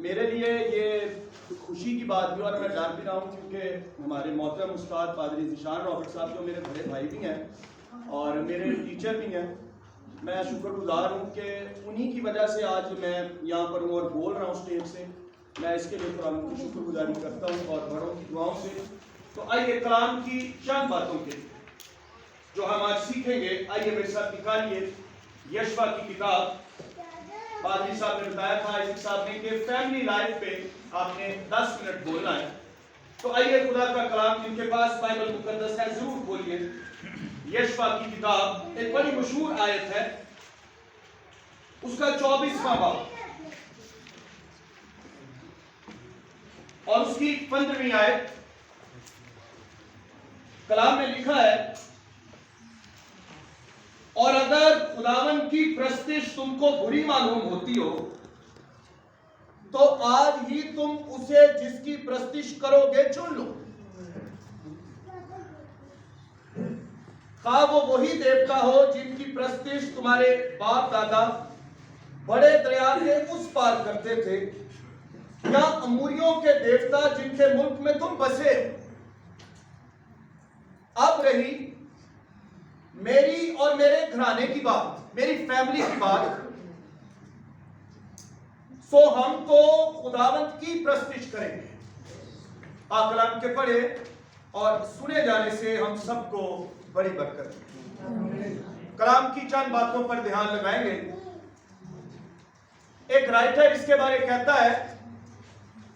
میرے لیے یہ خوشی کی بات بھی اور میں ڈر بھی رہا ہوں کیونکہ ہمارے محترم استاد پادری ذیشان رابرٹ صاحب جو میرے بڑے بھائی بھی ہیں اور میرے ٹیچر بھی ہیں، میں شکر گزار ہوں کہ انہی کی وجہ سے آج میں یہاں پر ہوں اور بول رہا ہوں اسٹیج سے. میں اس کے لیے قرآن کی شکر گزاری کرتا ہوں اور بڑوں کی دعاؤں سے. تو آئیے کلام کی چند باتوں کے جو ہم آج سیکھیں گے، آئیے میرے ساتھ نکالیے یشوا کی کتاب. پادری صاحب نے بتایا تھا عزیز صاحب نے کہ فیملی لائف پہ آپ نے 10 منٹ بولنا ہے. تو آئیے خدا کا کلام جن کے پاس بائبل مقدس ہے ضرور کھولیے. یشوا کی کتاب ایک بڑی مشہور آیت ہے، اس کا 24واں باب اور اس کی 15ویں آیت. کلام میں لکھا ہے، اور اگر خداوند کی پرستش تم کو بری معلوم ہوتی ہو تو آج ہی تم اسے جس کی پرستش کرو گے چن لو، خواہ وہ وہی دیوتا ہو جن کی پرستش تمہارے باپ دادا بڑے دریا کے اس پار کرتے تھے، یا اموریوں کے دیوتا جن کے ملک میں تم بسے. اب رہی میری اور میرے گھرانے کی بات، میری فیملی کی بات، سو ہم تو خداوند کی پرستش کریں گے. کلام کے پڑھے اور سنے جانے سے ہم سب کو بڑی برکت. کلام کی چند باتوں پر دھیان لگائیں گے. ایک رائٹر اس کے بارے کہتا ہے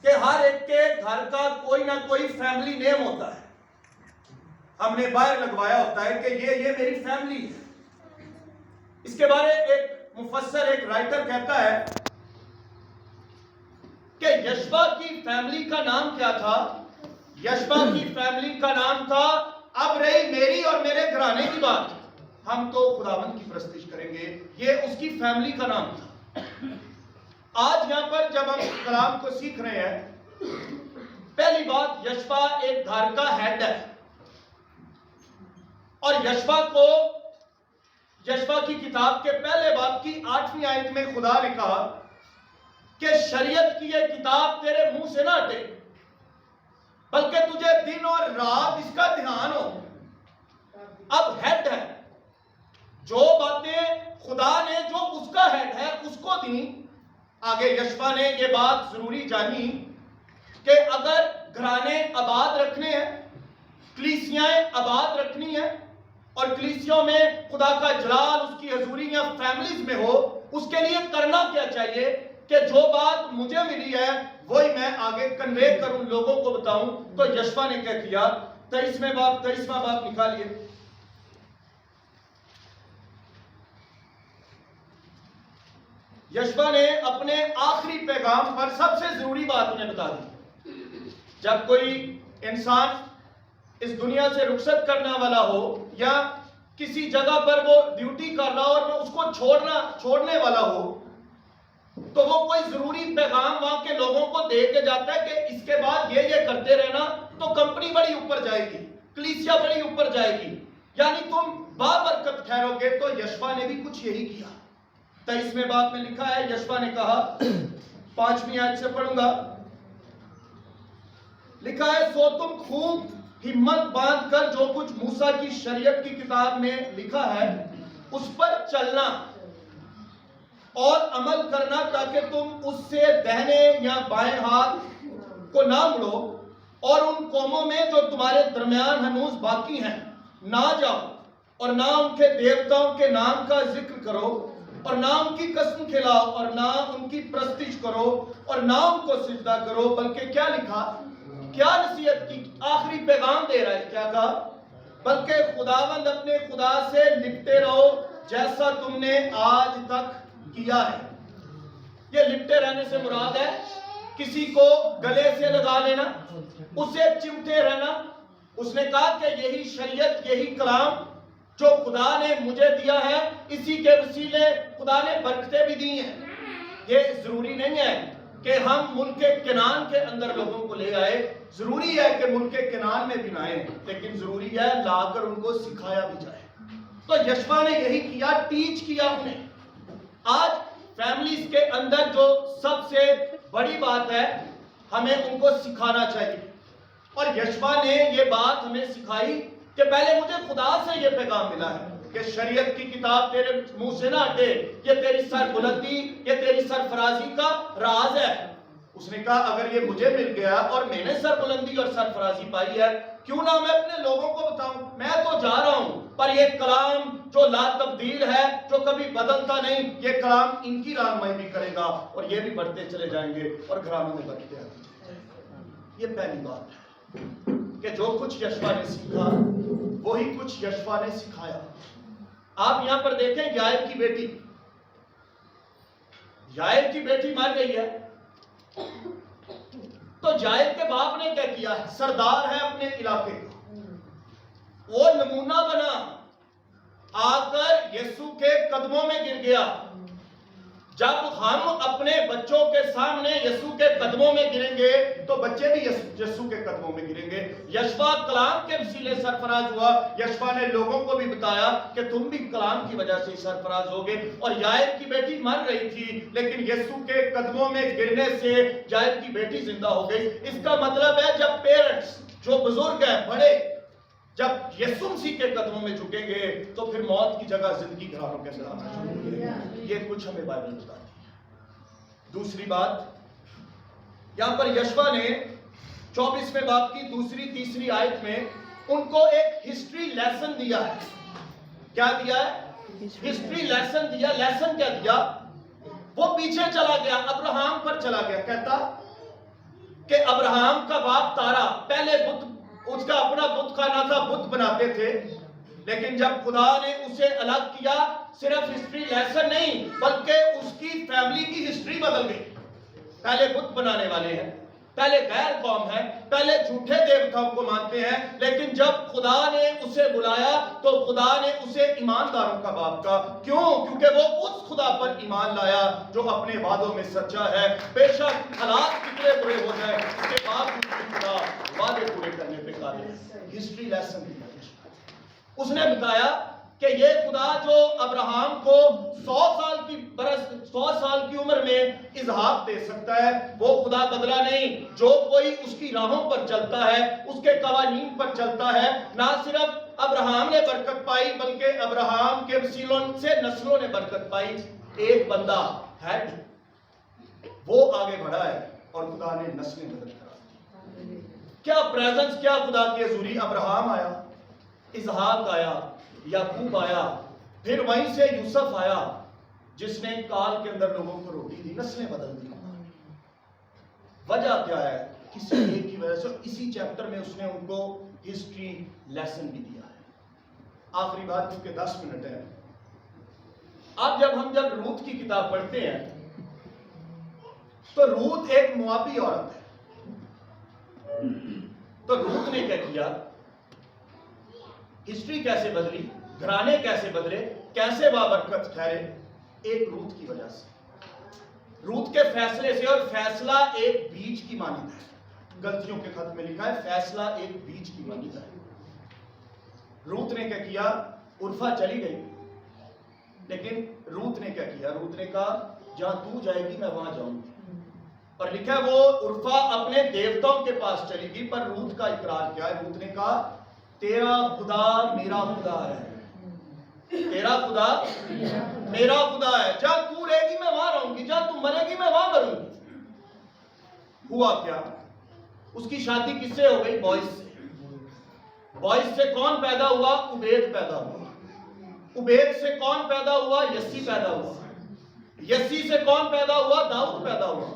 کہ ہر ایک کے گھر کا کوئی نہ کوئی فیملی نیم ہوتا ہے. ہم نے باہر لگوایا ہوتا ہے کہ یہ میری فیملی ہے. اس کے بارے ایک مفسر، ایک رائٹر کہتا ہے کہ یشوا کی فیملی کا نام کیا تھا؟ یشوا کی فیملی کا نام تھا، اب رہی میری اور میرے گھرانے کی بات، ہم تو خداوند کی پرستش کریں گے. یہ اس کی فیملی کا نام تھا. آج یہاں پر جب ہم کلام کو سیکھ رہے ہیں، پہلی بات، یشوا ایک گھر کا ہیڈ ہے. اور یشوا کی کتاب کے پہلے باب کی 8ویں آیت میں خدا نے کہا کہ شریعت کی یہ کتاب تیرے منہ سے نہ ہٹے، بلکہ تجھے دن اور رات اس کا دھیان ہو. اب ہیڈ ہے، جو باتیں خدا نے جو اس کا ہیڈ ہے اس کو دی. آگے یشوا نے یہ بات ضروری جانی کہ اگر گھرانے آباد رکھنے ہیں، کلیسیاں آباد رکھنی ہیں، اور کلیسیوں میں خدا کا جلال، اس کی حضوری یا فیملیز میں ہو، اس کے لیے کرنا کیا چاہیے کہ جو بات مجھے ملی ہے وہی میں آگے کنوے کروں، لوگوں کو بتاؤں. تو یشوا نے کیا کیا؟ 23واں باب نکالیے. یشوا نے اپنے آخری پیغام پر سب سے ضروری بات انہیں بتا دی. جب کوئی انسان اس دنیا سے رخصت کرنے والا ہو یا کسی جگہ پر وہ ڈیوٹی کر رہا ہو اور وہ اس کو چھوڑنے والا ہو، تو وہ کوئی ضروری پیغام وہاں کے لوگوں کو دے کے جاتا ہے کہ اس کے بعد یہ کرتے رہنا تو کمپنی بڑی اوپر جائے گی، کلیسیا بڑی اوپر جائے گی، یعنی تم بابرکت ٹھہرو گے. تو یشوا نے بھی کچھ یہی کیا. 23ویں باب میں لکھا ہے، یشوا نے کہا، 5ویں آیت سے پڑھوں گا. لکھا ہے، سو تم خوب ہمت باندھ کر جو کچھ موسیٰ کی شریعت کی کتاب میں لکھا ہے اس پر چلنا اور عمل کرنا، تاکہ تم اس سے دہنے یا بائیں ہاتھ کو نہ مڑو، اور ان قوموں میں جو تمہارے درمیان ہنوز باقی ہیں نہ جاؤ، اور نہ ان کے دیوتاؤں کے نام کا ذکر کرو، اور نہ ان کی قسم کھلاؤ، اور نہ ان کی پرستش کرو، اور نہ ان کو سجدہ کرو. بلکہ کیا لکھا، کیا نصیحت کی، آخری پیغام دے رہا ہے. کیا کہا؟ بلکہ خداوند اپنے خدا سے لپٹے رہو جیسا تم نے آج تک کیا ہے. یہ لپٹے رہنے سے مراد ہے کسی کو گلے سے لگا لینا، اسے چمٹے رہنا. اس نے کہا کہ یہی شریعت، یہی کلام جو خدا نے مجھے دیا ہے، اسی کے وسیلے خدا نے برکتیں بھی دی ہیں. یہ ضروری نہیں ہے کہ ہم ملک کنعان کے اندر لوگوں کو لے آئے، ضروری ہے کہ ملک کنعان میں بھی نہ آئے، لیکن ضروری ہے لا کر ان کو سکھایا بھی جائے. تو یشوا نے یہی کیا، ٹیچ کیا انہیں. آج فیملیز کے اندر جو سب سے बड़ी बात है, हमें उनको सिखाना चाहिए। और यशवा ने ये बात हमें सिखाई कि पहले मुझे खुदा से ये पैगाम मिला है कि शरीयत की किताब तेरे मुंह से ना हटे, ये तेरी सरबुलंदी, ये तेरी सरफराजी का राज है। उसने कहा अगर ये मुझे मिल गया और मैंने सरबुलंदी और सरफराजी पाई है, क्यों ना मैं अपने लोगों को बताऊं। मैं तो जा रहा हूं, पर ये कलाम जो ला तब्दील है, जो कभी बदलता नहीं, ये कलाम इनकी रहनुमाई भी करेगा और ये भी बढ़ते चले जाएंगे और घरानों में बढ़ते आएंगे। ये पहली बात है कि जो कुछ यशवा ने सीखा वही कुछ यशवा ने सिखाया। आप यहां पर देखें, याएल की बेटी मर गई है, तो याएल के बाप ने क्या किया? सरदार है अपने इलाके का, वो नमूना बना, आकर यीशु के कदमों में गिर गया। जब हम अपने बच्चों के सामने यीशु के कदमों में गिरेंगे तो बच्चे भी यीशु के कदमों में गिरेंगे। यशवा कलाम के वसीले सरफराज हुआ। यशवा ने लोगों को भी बताया कि तुम भी कलाम की वजह से सरफराज होगे। और याएल की बेटी मर रही थी, लेकिन यीशु के कदमों में गिरने से याएल की बेटी जिंदा हो गई। इसका मतलब है जब पेरेंट्स, जो बुजुर्ग हैं, बड़े, जब यीशु मसीह के कदमों में झुकेंगे तो फिर मौत की जगह जिंदगी घरों के अंदर आना शुरू होगी। ये कुछ हमें बाइबल बताती है। दूसरी बात, यहां पर यशवा ने 24वें बाब की दूसरी तीसरी आयत में उनको एक हिस्ट्री लेसन दिया है। क्या दिया है? हिस्ट्री लेसन दिया। लेसन क्या दिया? वो पीछे चला गया, अब्राहम पर चला गया। कहता कि अब्राहम का बाप तारा पहले बुत, उसका अपना बुत खाना था, बुत बनाते थे, लेकिन जब खुदा ने उसे अलग किया, सिर्फ हिस्ट्री लेसन नहीं बल्कि उसकी फैमिली की हिस्ट्री बदल गई। पहले बुत बनाने वाले हैं, पहले गैर कौम है, पहले झूठे देवताओं को मानते हैं, लेकिन जब खुदा ने उसे बुलाया तो खुदा ने उसे ईमानदारों का बाप कहा। क्यों? क्योंकि वो उस खुदा पर ईमान लाया जो अपने वादों में सच्चा है। बेशक हालात कितने बुरे हो जाए, उसके बाद खुदा वादे पूरे करने पे काबिल है। हिस्ट्री लेसन दिया। उसने बताया कि ये खुदा जो अब्राहम को 100 साल की उम्र में इजहाक दे सकता है, वो खुदा बदला नहीं। जो कोई उसकी राहों पर चलता है, उसके कवानीन पर चलता है, ना सिर्फ अब्राहम ने बरकत पाई बल्कि अब्राहम के वसीलों से नस्लों ने बरकत पाई। एक बंदा हेड, वो आगे बढ़ा है और खुदा ने नस्लें बदल करा। क्या प्रेजेंस, क्या खुदा की हजूरी। अब्राहम आया, इसहाक आया, याकूब आया, फिर वहीं से यूसुफ आया जिसने काल के अंदर लोगों को रोटी दी, नस्लें बदल दी। वजह क्या है? किसी एक की वजह से। इसी चैप्टर में उसने उनको हिस्ट्री लेसन भी दिया है। आखिरी बात, क्योंकि 10 मिनट है। अब जब रूत की किताब पढ़ते हैं तो रूत एक मुआबी औरत है। तो रूत ने क्या किया? हिस्ट्री कैसे बदली, घराने कैसे बदले, कैसे बाबरकत ठहरे? एक रूत की वजह से, रूत के फैसले से। और फैसला एक बीज की मानिंद है। गलतियों के खत में लिखा है फैसला एक बीज की मानिंद है। रूत ने क्या किया? उर्फा चली गई, लेकिन रूत ने क्या किया? रूत ने कहा जहां तू जाएगी मैं वहां जाऊंगी। और लिखा है वो उर्फा अपने देवताओं के पास चली गई, पर रूत का इकरार क्या है? रूत ने कहा तेरा खुदा मेरा खुदा है, तेरा खुदा मेरा खुदा है। जहां तू रहेगी मैं वहां रहूंगी, जहां तू मरेगी मैं वहां मरूंगी। हुआ क्या? उसकी शादी किससे हो गई? बॉयज से। बॉयज से कौन पैदा हुआ? उबेद पैदा हुआ। उबेद से कौन पैदा हुआ? यस्सी पैदा हुआ। यस्सी से कौन पैदा हुआ? दाऊद पैदा हुआ।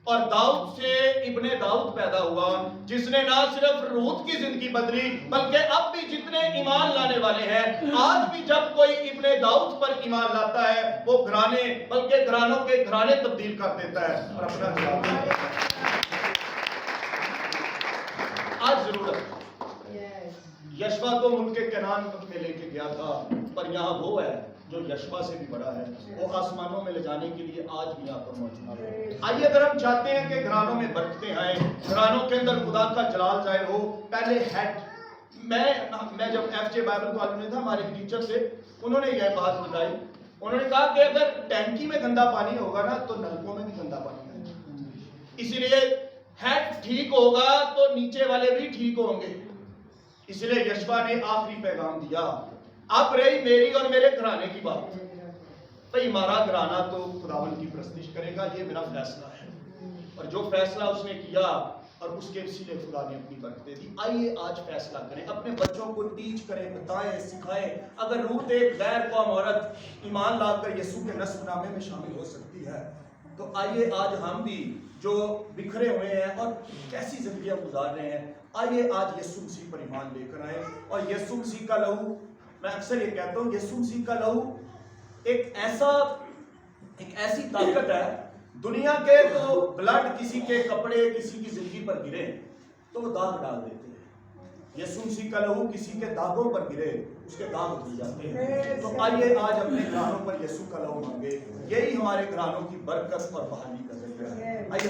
और दाऊद से इब्ने दाऊद पैदा हुआ, जिसने ना सिर्फ रूत की जिंदगी बदली बल्कि अब भी जितने ईमान लाने वाले हैं, आज भी जब कोई इब्ने दाऊद पर ईमान लाता है वो घराने, बल्कि घरानों के घराने तब्दील कर देता है और अपना जवाब देता है। आज जरूरत यशवा तो मुल्के कनान में लेके गया था, पर यहाँ वो है जो यशवा से भी बड़ा है, वो आसमानों में ले जाने के लिए आज भी यहाँ पर मौजूद है। आइए, अगर हम चाहते हैं कि घरानों में बरकतें आए, घरानों के अंदर खुदा का जलाल जाहिर हो, पहले हेड। मैं जब FJ बाइबल कॉलेज में था, हमारे टीचर से, उन्होंने यह बात बताई। उन्होंने कहा कि अगर टैंकी में गंदा पानी होगा ना तो नलकों में भी गंदा पानी आएगा। इसीलिए हेड ठीक होगा तो नीचे वाले भी ठीक होंगे। इसलिए यशवा ने आखिरी पैगाम दिया। अब रही मेरी और मेरे घराने की बात। भाई हमारा घराना तो खुदावन की प्रस्तिश करेगा, ये मेरा फैसला है, और जो फैसला उसने किया और उसके वसीले खुदा ने अपनी बरकतें दी। आइए आज फैसला करें, अपने बच्चों को टीच करें, बताएं, सिखाएं। अगर रूत एक गैर कौम औरत ईमान लाकर यीशु के नस्बनामे में शामिल हो सकती है, तो आइए आज हम भी जो बिखरे हुए हैं और कैसी जिंदगियां गुजार रहे हैं, आइए आज यीशु मसीह पर ईमान लेकर आए। और यीशु मसीह का लहू, मैं अक्सर ये कहता हूँ, यीशु मसीह का लहू एक ऐसी ताकत है। दुनिया के तो ब्लड किसी के कपड़े, किसी की जिंदगी पर गिरे तो वो दाग डाल देते हैं। यीशु मसीह का लहू किसी के दागों पर गिरे, उसके दाग धुल जाते हैं। तो आइए आज अपने घरानों पर यीशु का लहू मांगे, यही हमारे घरानों की बरकत और बहाली का जरिया है। आइए